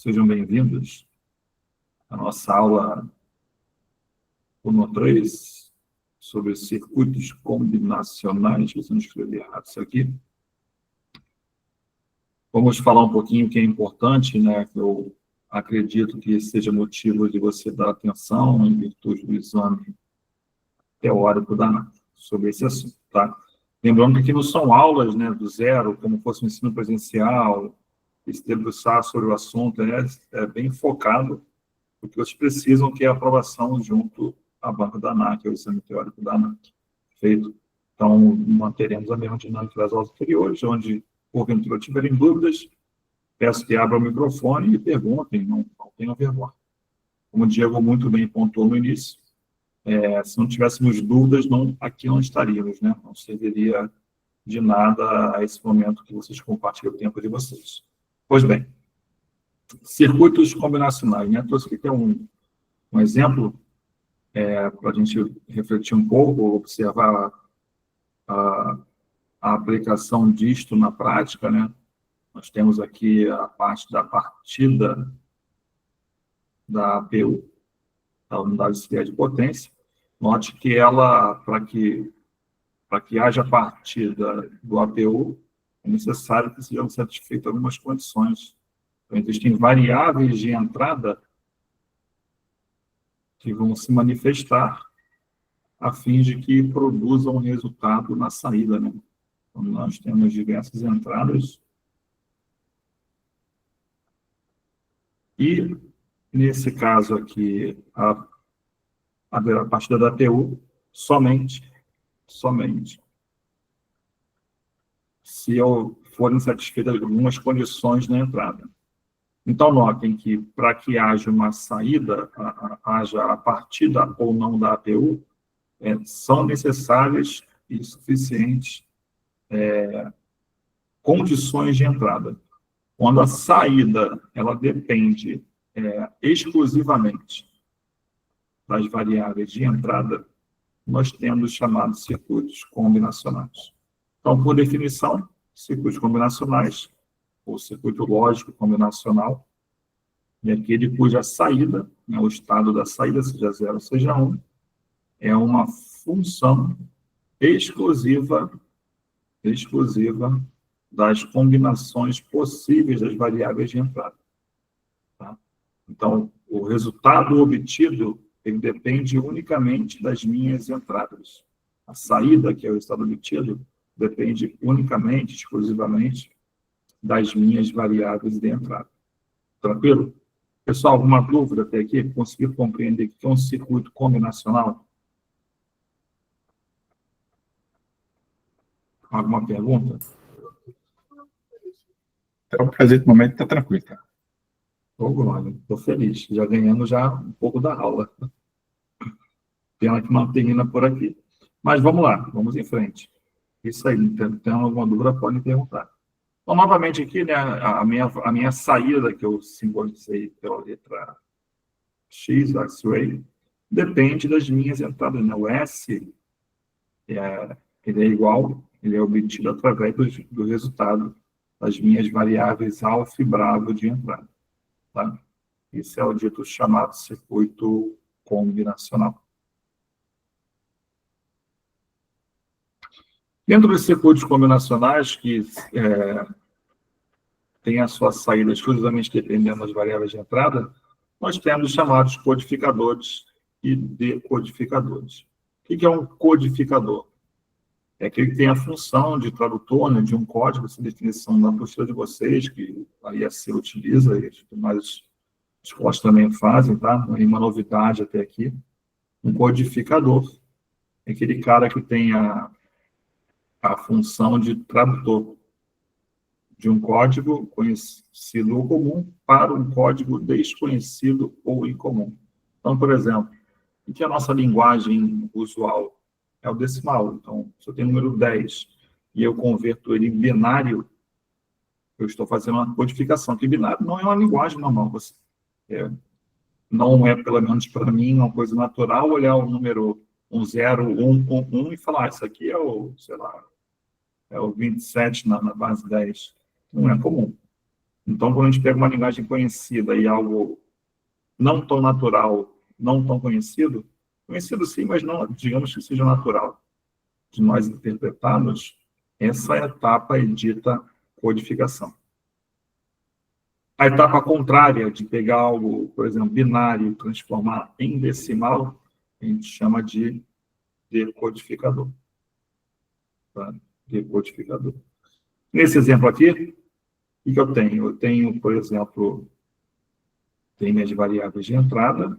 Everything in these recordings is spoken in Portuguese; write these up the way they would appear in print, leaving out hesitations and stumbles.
Sejam bem-vindos à nossa aula 1.3 sobre circuitos combinacionais. Deixa eu escrever errado isso aqui. Vamos falar um pouquinho que é importante, né? Que eu acredito que seja motivo de você dar atenção em virtude do exame teórico sobre esse assunto, tá? Lembrando que aqui não são aulas, né, do zero, como fosse um ensino presencial, esse debruçar sobre o assunto é bem focado, porque vocês precisam ter a aprovação junto à banca da ANAC, o exame teórico da ANAC, feito. Então, manteremos a mesma dinâmica das aulas anteriores, onde, porventura, tiverem dúvidas, peço que abram o microfone e perguntem, não tenham vergonha. Como o Diego muito bem pontuou no início, se não tivéssemos dúvidas, aqui não estaríamos, né? Não serviria de nada a esse momento que vocês compartilham o tempo de vocês. Pois bem, circuitos combinacionais, né? Trouxe aqui um exemplo para a gente refletir um pouco, observar a aplicação disto na prática, né? Nós temos aqui a parte da partida da APU, a unidade auxiliar de potência. Note que ela, para que haja partida do APU, é necessário que sejam satisfeitas algumas condições. Então, existem variáveis de entrada que vão se manifestar a fim de que produzam um resultado na saída, né? Então, nós temos diversas entradas. E, nesse caso aqui, a partida da APU, somente se forem satisfeitas algumas condições na entrada. Então, notem que, para que haja uma saída, haja a partida ou não da APU, são necessárias e suficientes condições de entrada. Quando a saída ela depende exclusivamente das variáveis de entrada, nós temos os chamados circuitos combinacionais. Então, por definição, circuitos combinacionais, ou circuito lógico combinacional, é aquele cuja saída, né, o estado da saída, seja 0 ou seja 1, é uma função exclusiva das combinações possíveis das variáveis de entrada. Tá? Então, o resultado obtido, ele depende unicamente das minhas entradas. A saída, que é o resultado obtido, depende unicamente, exclusivamente, das minhas variáveis de entrada. Tranquilo? Pessoal, alguma dúvida até aqui? Conseguiu compreender o que é um circuito combinacional? Alguma pergunta? Até o presente momento está tranquilo, tá? Estou feliz, já ganhando já um pouco da aula. Pena que não termina por aqui. Mas vamos lá, vamos em frente. Isso aí, tem alguma dúvida, podem perguntar. Então, novamente aqui, né, a minha saída, que eu simbolizei pela letra X, X-ray, depende das minhas entradas, né? O S, ele é igual, ele é obtido através do resultado das minhas variáveis alfa e bravo de entrada. Tá? Esse é o dito chamado circuito combinacional. Dentro dos circuitos combinacionais, que tem a sua saída exclusivamente dependendo das variáveis de entrada, nós temos os chamados codificadores e decodificadores. O que é um codificador? É aquele que tem a função de tradutor, né, de um código, essa definição da apostila de vocês, que a IAC utiliza, e as demais escolas também fazem, tá? Nenhuma novidade até aqui. Um codificador é aquele cara que tem a função de tradutor de um código conhecido ou comum para um código desconhecido ou incomum. Então, por exemplo, o que é a nossa linguagem usual? É o decimal. Então, se eu tenho o número 10 e eu converto ele em binário, eu estou fazendo uma codificação, que binário não é uma linguagem normal. Não é, pelo menos para mim, uma coisa natural olhar o número 0, 1 e falar, isso aqui é o 27 na base 10. Não é comum. Então, quando a gente pega uma linguagem conhecida e algo não tão natural, não tão conhecido, conhecido sim, mas não, digamos que seja natural, de nós interpretarmos, essa etapa é dita codificação. A etapa contrária de pegar algo, por exemplo, binário e transformar em decimal, a gente chama de decodificador. Tá? Decodificador. Nesse exemplo aqui, o que eu tenho? Eu tenho, por exemplo, tem minhas variáveis de entrada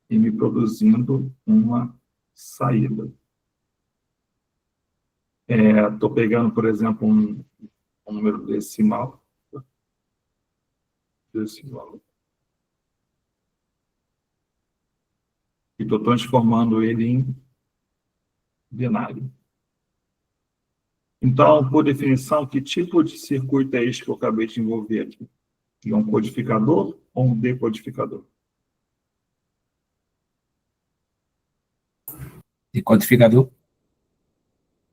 e me produzindo uma saída. Estou pegando, por exemplo, um número decimal. E estou transformando ele em binário. Então, por definição, que tipo de circuito é este que eu acabei de envolver aqui? É um codificador ou um decodificador? Decodificador.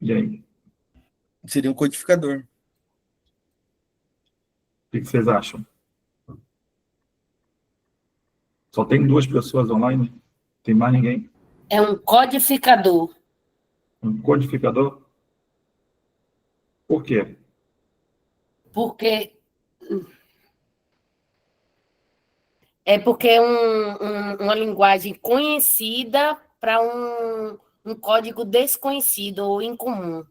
E aí? Seria um codificador. O que vocês acham? Só tem 2 pessoas online? Tem mais ninguém? É um codificador. Um codificador? Por quê? Porque é uma linguagem conhecida para um código desconhecido ou incomum.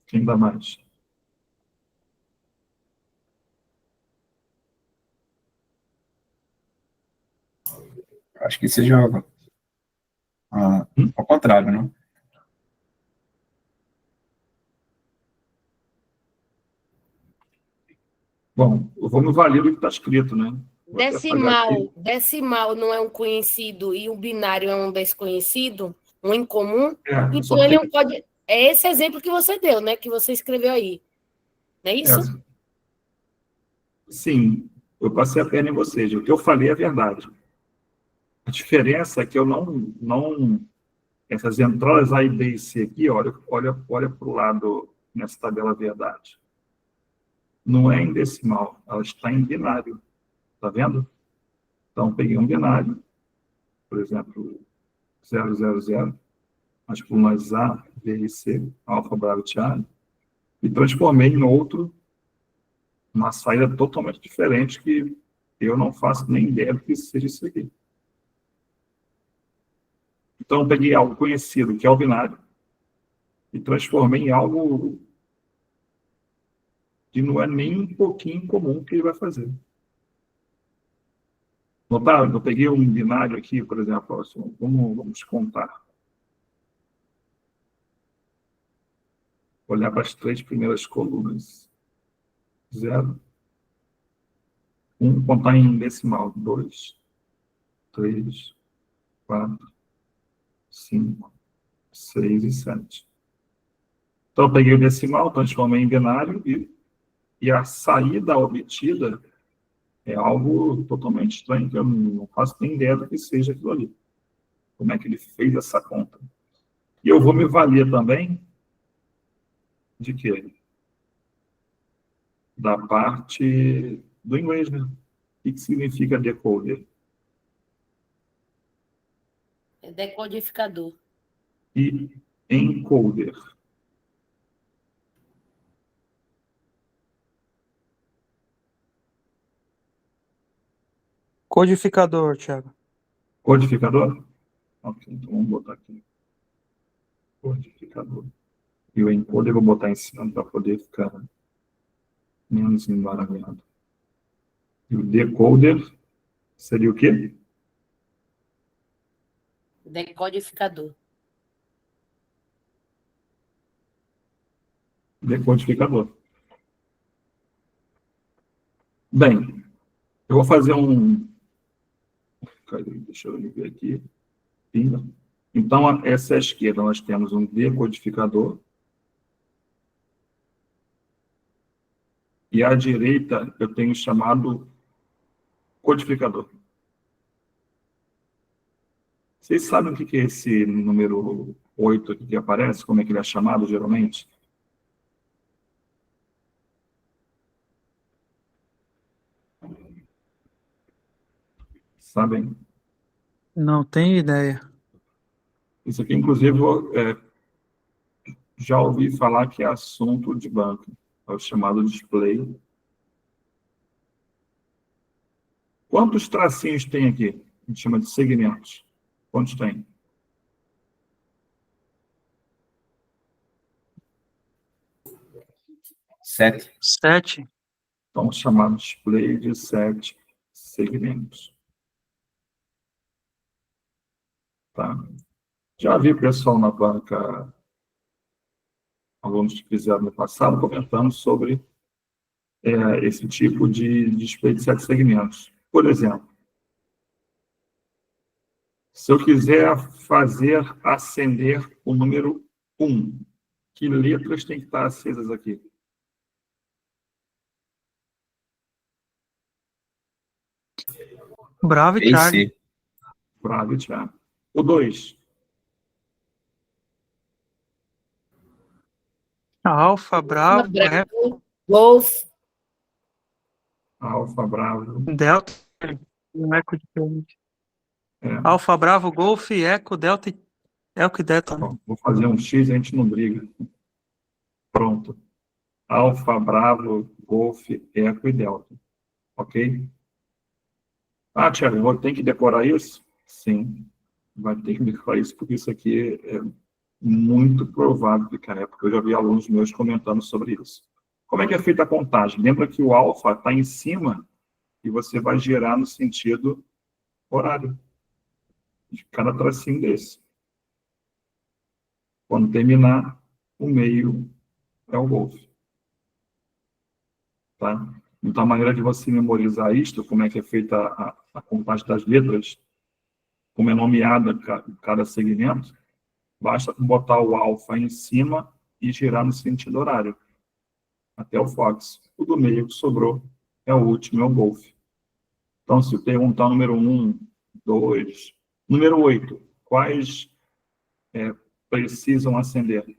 Quem dá mais? Acho que seja ao contrário, não? Bom, eu vou me valer do que está escrito, né? Vou até apagar aqui. Decimal não é um conhecido e o binário é um desconhecido, um incomum. Só Então, ele é um tem- código. É esse exemplo que você deu, né? Que você escreveu aí. Não é isso? Sim, eu passei a perna em vocês. O que eu falei é verdade. A diferença é que eu não essas entradas A, B e C aqui, olha para o lado nessa tabela verdade. Não é em decimal, ela está em binário. Está vendo? Então, peguei um binário, por exemplo, 000, as colunas A, B e C, alfa, bravo, Charlie, e transformei em outro, uma saída totalmente diferente que eu não faço nem ideia do que seja isso aqui. Então, eu peguei algo conhecido, que é o binário, e transformei em algo que não é nem um pouquinho comum que ele vai fazer. Notaram? Eu peguei um binário aqui, por exemplo, assim, vamos contar. Olhar para as 3 primeiras colunas. 0, 1, contar em decimal. 2, 3, 4, 5, 6 e 7. Então, eu peguei o decimal, transformei em binário e a saída obtida é algo totalmente estranho, que eu não faço nem ideia do que seja aquilo ali. Como é que ele fez essa conta? E eu vou me valer também de quê? Da parte do inglês, né? O que significa decoder? É decodificador. E encoder. Codificador, Thiago. Codificador? Ok, então vamos botar aqui. Codificador. E o encoder eu vou botar em cima para poder ficar menos embaralhado. E o decoder seria o quê? Decodificador. Decodificador. Bem, eu vou fazer um... Deixa eu ver aqui. Então, essa é a esquerda. Nós temos um decodificador. E à direita, eu tenho chamado codificador. Vocês sabem o que é esse número 8 aqui que aparece? Como é que ele é chamado, geralmente? Sabem? Não tenho ideia. Isso aqui, inclusive, já ouvi falar que é assunto de banco. É o chamado display. Quantos tracinhos tem aqui? A gente chama de segmentos. Quantos tem? Sete. 7. Então, chamado display de 7 segmentos. Tá? Já vi pessoal na banca, alunos que fizeram no passado, comentando sobre esse tipo de display de 7 segmentos. Por exemplo, se eu quiser fazer acender o número 1, que letras tem que estar acesas aqui? Bravo e B e Charlie. C. Bravo e Thiago. O 2, Alfa, Bravo, Bravo, Golf, Alfa, Bravo. Delta. Um eco diferente. É. Alfa, Bravo, Golf, Eco, Delta e Eco e Delta. Né? Bom, vou fazer um X e a gente não briga. Pronto. Alfa, Bravo, Golf, Eco e Delta. Ok? Ah, Thiago, vou ter que decorar isso? Sim, vai ter que decorar isso, porque isso aqui é muito provável que caia, porque eu já vi alunos meus comentando sobre isso. Como é que é feita a contagem? Lembra que o alfa está em cima e você vai girar no sentido horário de cada tracinho desse. Quando terminar, o meio é o golfe. Tá? Então, a maneira de você memorizar isto, como é que é feita a contagem das letras, como é nomeada cada segmento, basta botar o alfa em cima e girar no sentido horário, até o Fox. O do meio que sobrou é o último, é o golfe. Então, se perguntar o número 1, 2, número 8, quais precisam acender?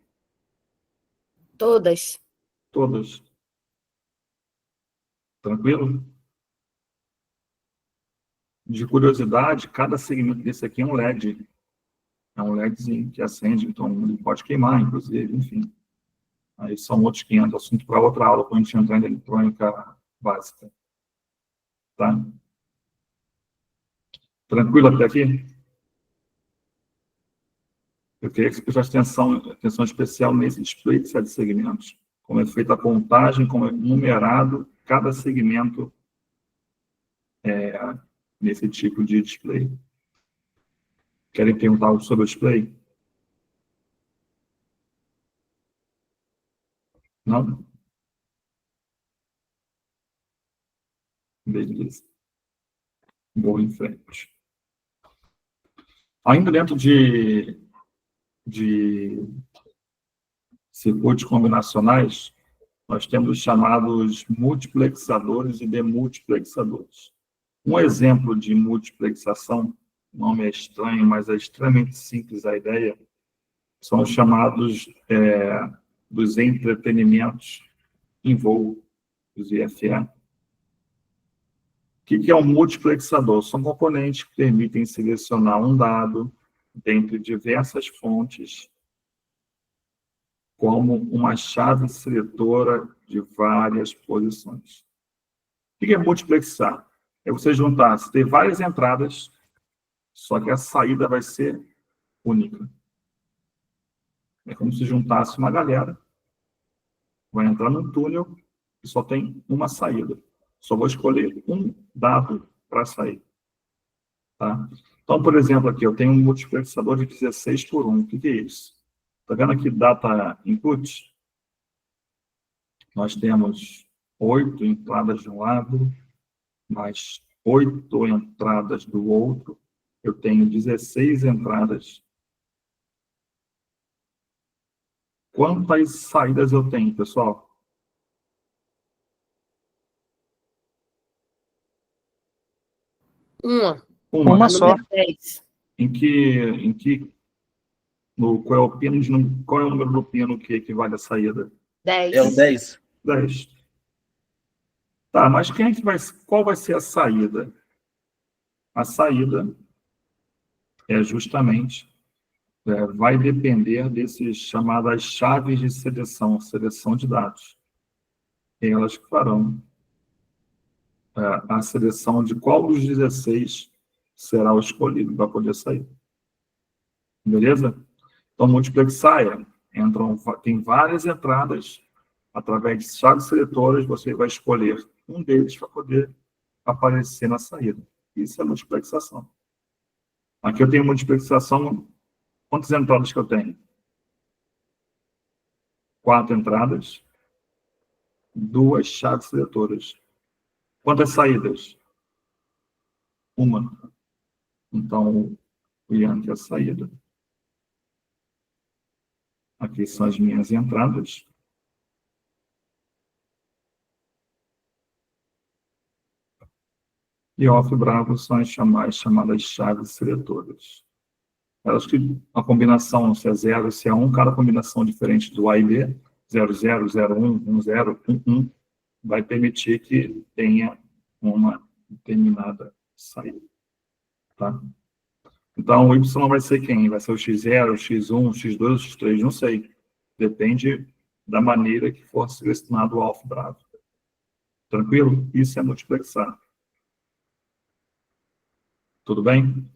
todas. Todas. Tranquilo? De curiosidade, cada segmento desse aqui é um LED. É um LEDzinho que acende, então ele pode queimar, inclusive, enfim. Aí são outros 500, assunto para outra aula, quando a gente entrar em eletrônica básica. Tá? Tranquilo até aqui? Eu queria que você prestasse atenção especial nesse display de 7 segmentos. Como é feita a contagem, como é numerado cada segmento nesse tipo de display. Querem perguntar algo sobre o display? Não? Beleza. Vou em frente. Ainda dentro de circuitos combinacionais, nós temos os chamados multiplexadores e demultiplexadores. Um exemplo de multiplexação, o nome é estranho, mas é extremamente simples a ideia, são os chamados dos entretenimentos em voo, os IFE. O que é um multiplexador? São componentes que permitem selecionar um dado dentre diversas fontes como uma chave seletora de várias posições. O que é multiplexar? É você juntar, você tem várias entradas, só que a saída vai ser única. É como se juntasse uma galera, vai entrar num túnel e só tem uma saída. Só vou escolher um dado para sair. Tá? Então, por exemplo, aqui eu tenho um multiplexador de 16 por 1. O que é isso? Está vendo aqui data input? Nós temos 8 entradas de um lado, mais 8 entradas do outro. Eu tenho 16 entradas. Quantas saídas eu tenho, pessoal? Uma só. Número 10. Qual é o pino qual é o número do pino que equivale à saída? 10. É o 10. 10. Tá, mas qual vai ser a saída? A saída é justamente, vai depender desses chamadas chaves de seleção de dados. Elas que farão a seleção de qual dos 16 será o escolhido para poder sair. Beleza? Então, multiplexar tem várias entradas. Através de chaves seletoras, você vai escolher um deles para poder aparecer na saída. Isso é multiplexação. Aqui eu tenho multiplexação. Quantas entradas que eu tenho? 4 entradas, 2 chaves seletoras. Quantas saídas? 1. Então, o Ian quer a saída. Aqui são as minhas entradas. E off bravo são as chamadas chaves seletoras. Elas que a combinação, se é 0, se é 1, cada combinação diferente do A e B, 0, 0, 0, 1, 1, 0, 1, 1, vai permitir que tenha uma determinada saída. Tá? Então, o Y vai ser quem? Vai ser o X0, o X1, o X2, o X3, não sei. Depende da maneira que for selecionado o alfa bravo. Tranquilo? Isso é multiplexar. Tudo bem?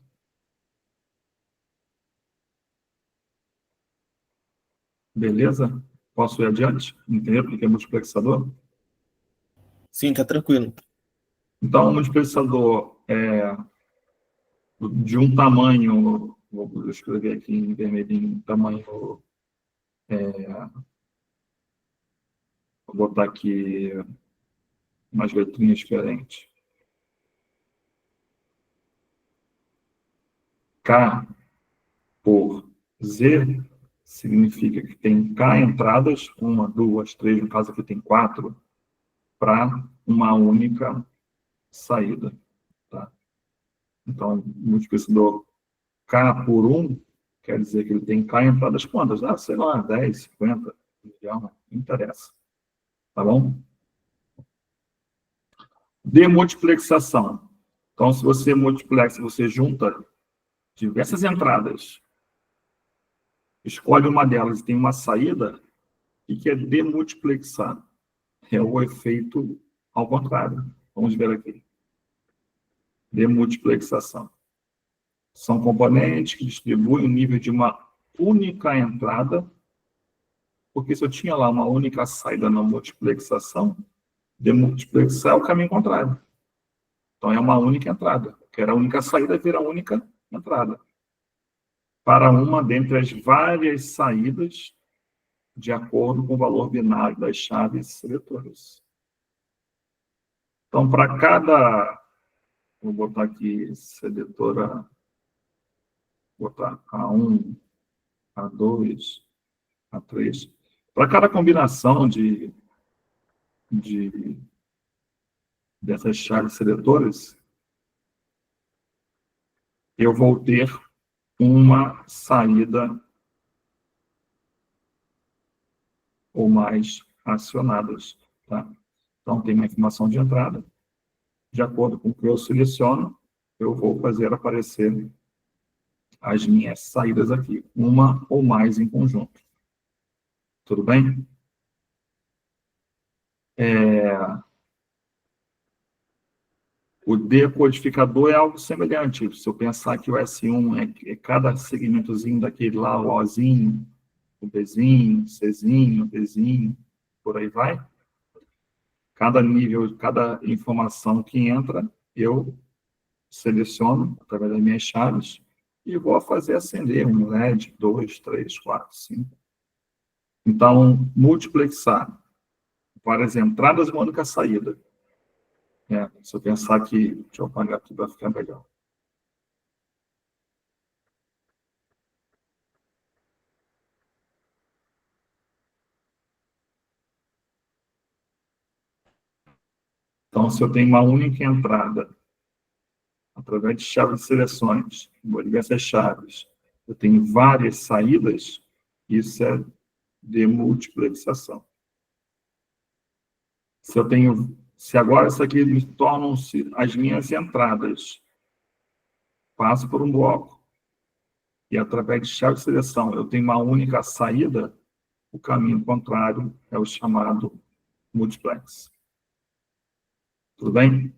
Beleza? Posso ir adiante? Entendeu o que é multiplexador? Sim, tá tranquilo. Então, o multiplexador é de um tamanho, vou escrever aqui em vermelhinho, tamanho, vou botar aqui umas letrinhas diferentes. K por Z significa que tem K entradas, 1, 2, 3, no caso aqui tem 4, para uma única saída. Tá? Então, multiplicador K por 1 quer dizer que ele tem K entradas quantas? Sei lá, 10, 50, não interessa. Tá bom? Demultiplexação. Então, se você multiplexa, você junta diversas entradas, escolhe uma delas e tem uma saída, o que é demultiplexar? É o efeito ao contrário. Vamos ver aqui. Demultiplexação. São componentes que distribuem o nível de uma única entrada, porque se eu tinha lá uma única saída na multiplexação, demultiplexar é o caminho contrário. Então, é uma única entrada. Que era a única saída, vira a única entrada. Para uma dentre as várias saídas, de acordo com o valor binário das chaves seletoras. Então, para cada... Vou botar aqui seletora... Vou botar A1, A2, A3. Para cada combinação dessas chaves seletoras, eu vou ter uma saída ou mais acionadas. Tá? Então, tem uma informação de entrada. De acordo com o que eu seleciono, eu vou fazer aparecer as minhas saídas aqui, uma ou mais em conjunto. Tudo bem? O decodificador é algo semelhante. Se eu pensar que o S1 é cada segmentozinho daquele lá, o Ozinho, o Bzinho, o Czinho, o Dzinho, por aí vai. Cada nível, cada informação que entra, eu seleciono através das minhas chaves e vou fazer acender um LED, 2, 3, 4, 5. Então, multiplexar várias entradas e uma única saída. Se eu pensar que... Deixa eu apagar aqui para ficar melhor. Então, se eu tenho uma única entrada, através de chaves de seleções, diversas chaves, eu tenho várias saídas, isso é demultiplexação. Se agora isso aqui me tornam-se as minhas entradas, passo por um bloco e, através de chave de seleção, eu tenho uma única saída, o caminho contrário é o chamado multiplex. Tudo bem?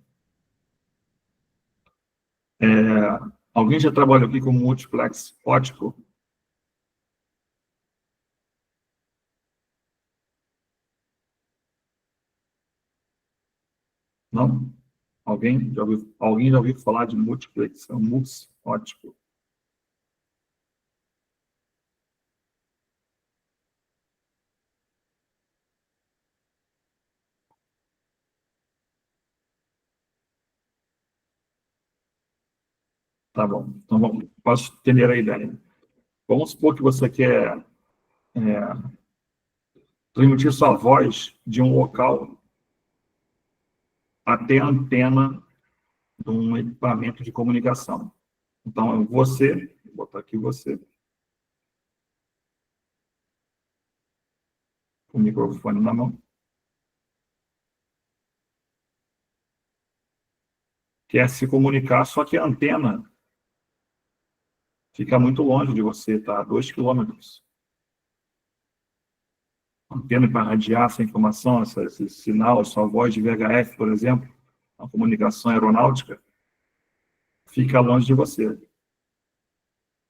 Alguém já trabalhou aqui com multiplex ótico? Não? Alguém já ouviu falar de multiplex, mux ótico? Tá bom. Então, posso entender a ideia. Vamos supor que você quer transmitir sua voz de um local até a antena de um equipamento de comunicação. Então, você, vou botar aqui você, com o microfone na mão, quer se comunicar, só que a antena fica muito longe de você, tá? A 2 quilômetros. A antena para radiar essa informação, esse sinal, sua voz de VHF, por exemplo, a comunicação aeronáutica, fica longe de você.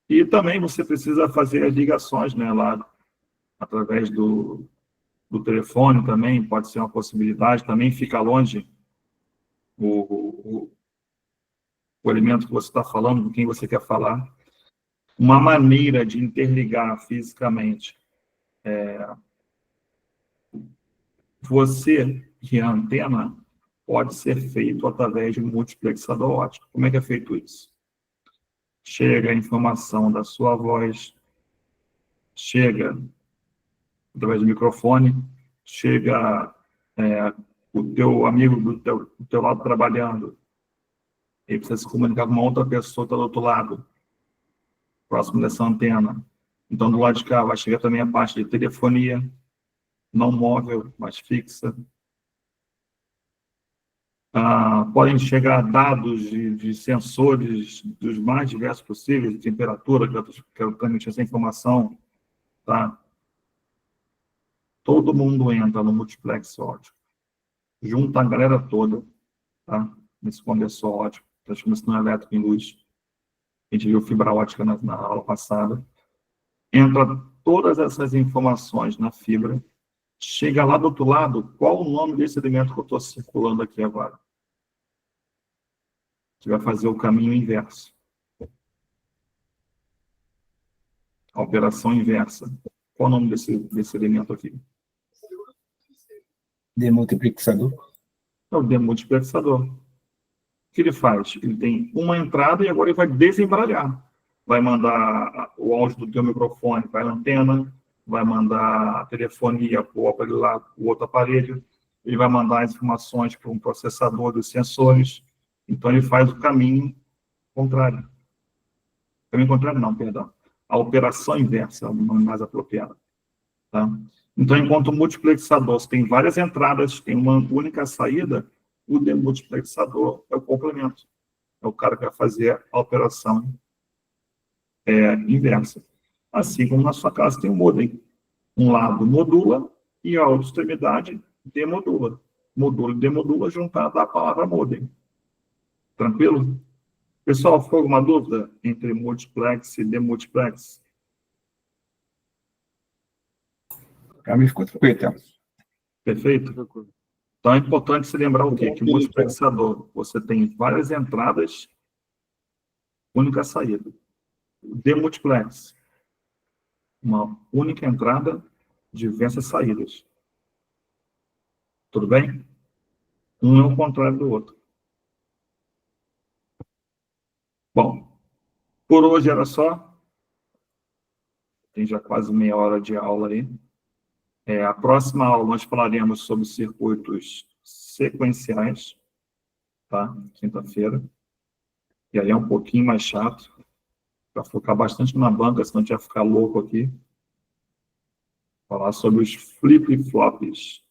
E também você precisa fazer as ligações, né, lá, através do telefone também, pode ser uma possibilidade, também fica longe o elemento que você está falando, com quem você quer falar. Uma maneira de interligar fisicamente você e a antena pode ser feito através de um multiplexador óptico. Como é que é feito isso? Chega a informação da sua voz, chega através do microfone, chega o teu amigo do teu lado trabalhando, ele precisa se comunicar com uma outra pessoa que está do outro lado, próximo dessa antena. Então, do lado de cá vai chegar também a parte de telefonia, não móvel, mas fixa. Podem chegar dados de sensores dos mais diversos possíveis, de temperatura, que eu transmitir essa informação. Tá? Todo mundo entra no multiplex óptico. Junta a galera toda, tá? Nesse conversor óptico, transformação elétrica em luz. A gente viu fibra óptica na aula passada. Entra todas essas informações na fibra. Chega lá do outro lado, qual o nome desse elemento que eu estou circulando aqui agora? Você vai fazer o caminho inverso. A operação inversa. Qual o nome desse elemento aqui? Demultiplexador. É o demultiplexador. O que ele faz? Ele tem uma entrada e agora ele vai desembralhar. Vai mandar o áudio do teu microfone para a antena, vai mandar a telefonia para o outro aparelho, ele vai mandar as informações para um processador dos sensores. Então, ele faz o caminho contrário. Caminho contrário não, perdão. A operação inversa é o nome mais apropriado. Tá? Então, enquanto o multiplexador você tem várias entradas, tem uma única saída, o demultiplexador é o complemento. É o cara que vai fazer a operação inversa. Assim como na sua casa tem o modem. Um lado modula e a outra extremidade demodula. Modula e demodula juntada à palavra modem. Tranquilo? Pessoal, ficou alguma dúvida entre multiplex e demultiplex? Para mim ficou tranquilo, então. Perfeito? Então é importante se lembrar o quê? Que o multiplexador, você tem várias entradas, única saída. O demultiplex, uma única entrada, diversas saídas. Tudo bem? Um é o contrário do outro. Bom, por hoje era só. Tem já quase meia hora de aula aí. A próxima aula nós falaremos sobre circuitos sequenciais, tá? Quinta-feira. E aí é um pouquinho mais chato, para focar bastante na banca, senão a gente vai ficar louco aqui. Falar sobre os flip-flops.